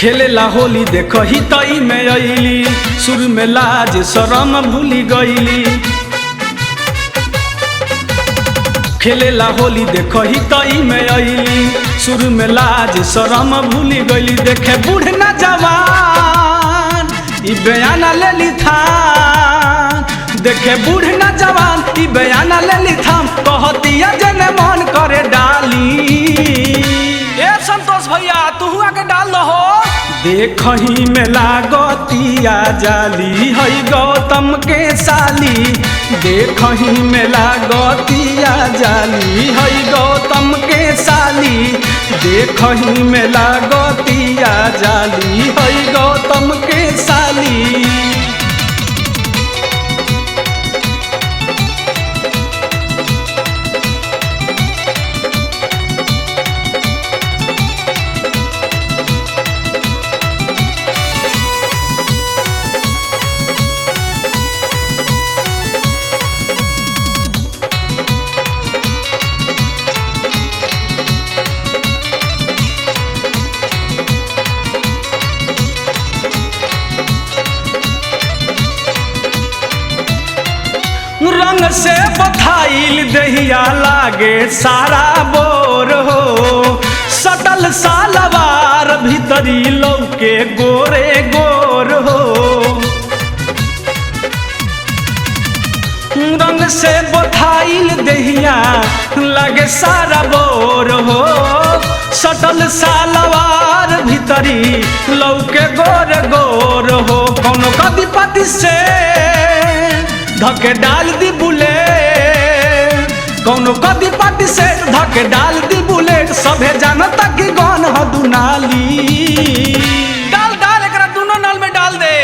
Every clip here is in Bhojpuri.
खेलेला होली देख ही तई में अइली, सुर में लाज शरम भूली गईली। खेलेला होली देख ही तई में अइली, सुर में लाज शरम भूली गईली। देखे बूढ़ न जवान ई बयाना ले ली थान, देखे बूढ़ न जवान ई बयाना ले ली थाम। कहतिया जने मन करे डाली, ए संतोष भैया तू आके डाल दहो। देखही में लागतिया जाली है गौतम के साली, देखही में लागतिया जाली है गौतम के साली, देखही में लागतिया जाली है गौतम के साली। रंग से बथाइल दहिया लागे सारा बोर हो, सटल सालवार भीतरी लौके गोरे गोर हो। रंग से बथाइल दहिया लागे सारा बोर हो, सटल सालवार भीतरी लौके गोरे गोर हो। कौनो कदी पति से धके डाल दी बुलेट, कौनो कदी पाटी से धके डाल दी बुलेट। सभे जानता कि गौन ह दुनाली, डाल डाल एकरा दोनों नल में डाल दे।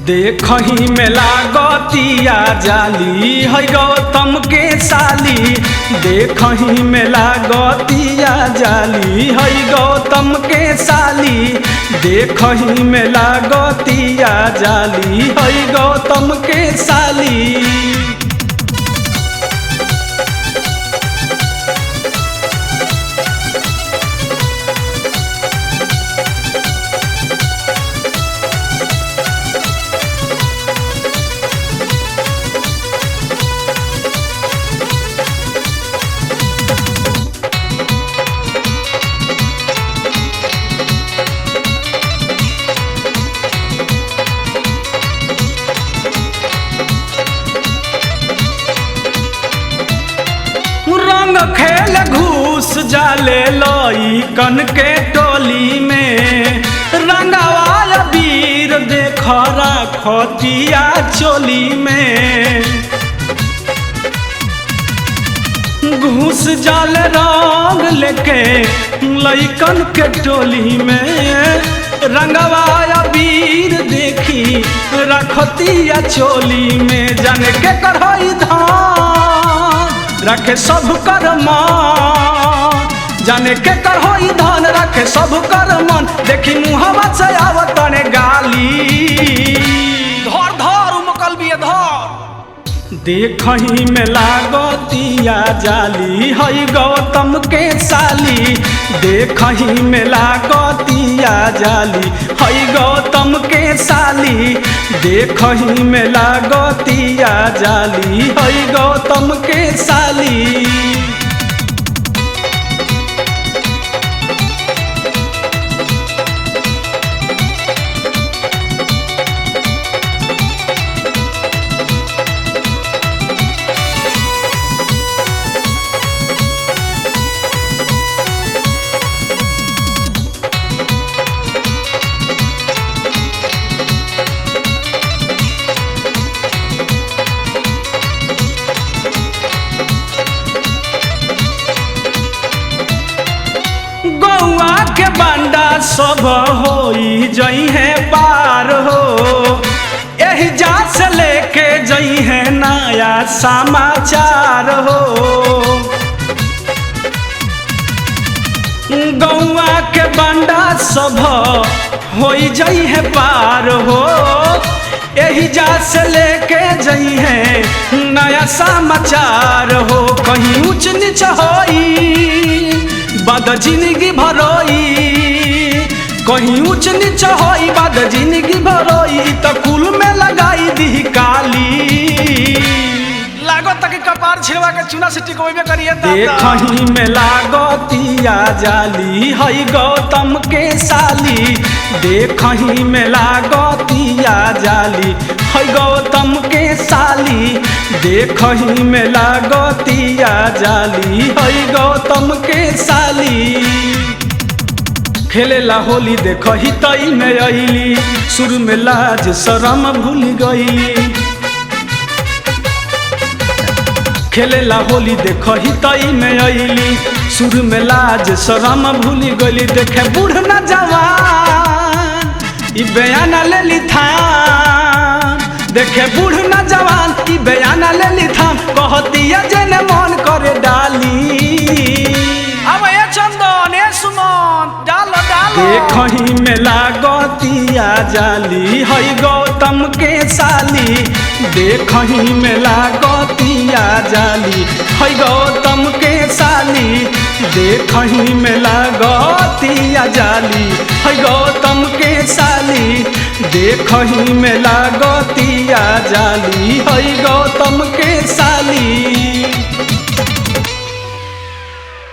देखही में लागतिया जाली है गौतम के साली, देखही में लागतिया जाली है गौतम के साली, देखही में लागतिया जाली है गौतम के साली। रंग खेल घूस जाले लई कन के टोली में, रंगवाल वीर देख राखतिया चोली में। घूस जाल रंग लेके लईकन के टोली में, रंगवाया वीर देखी रखतिया चोली में। जाने के करहई धान रखे सब कर मन, जाने के करहई धान रखे सब कर मन। देखी मुहवा से आवतने गाली, धर धर उमकल बिया धर। देखही में लागतिया जाली है गौतम के साली, देखही में लागतिया जाली है गौतम के साली, देखही में लागतिया जाली है गौतम के साली। गौआ के बांडा सब होई जई है पार हो, एही जा से लेके जई है नया समाचार हो। गौआ के बांडा सब होई जई है पार हो, एही जा से लेके जई है नया समाचार हो। कहीं ऊंच नीच होई बद जिंदगी भरोई, कहीं ऊंच नीच होई बाद जिंदगी भरोई त कुल में लगाई दी काली लागो तक कपार छिड़वा के चूना से टिकोइबे करिए दादा। देखही में लागतिया जाली हई गौतम के साली देखही में लागतिया जाली हई गौतम के साली देखही में लागतिया जाली हई गौतम के साली खेलेला होली देखही तई में अइली शुरू में लाज शरम भूल गई खेलेला होली देखही तई में अइली शुरू में लाज शरम भूल गई देखे बूढ़ न जवान ई बयान लेली थान देखे बूढ़ न जवान ई बयान लेली थान कहतिया जेने मन करे डाली अब ए चंदन ए सुमन डालो डालो देखही में लागतिया जाली हई गौतम के साली देखही में लागतिया जाली हई गौतम के साली देखही में लागतिया जाली हई गौतम के साली देखही में लागतिया जाली हई गौतम के साली।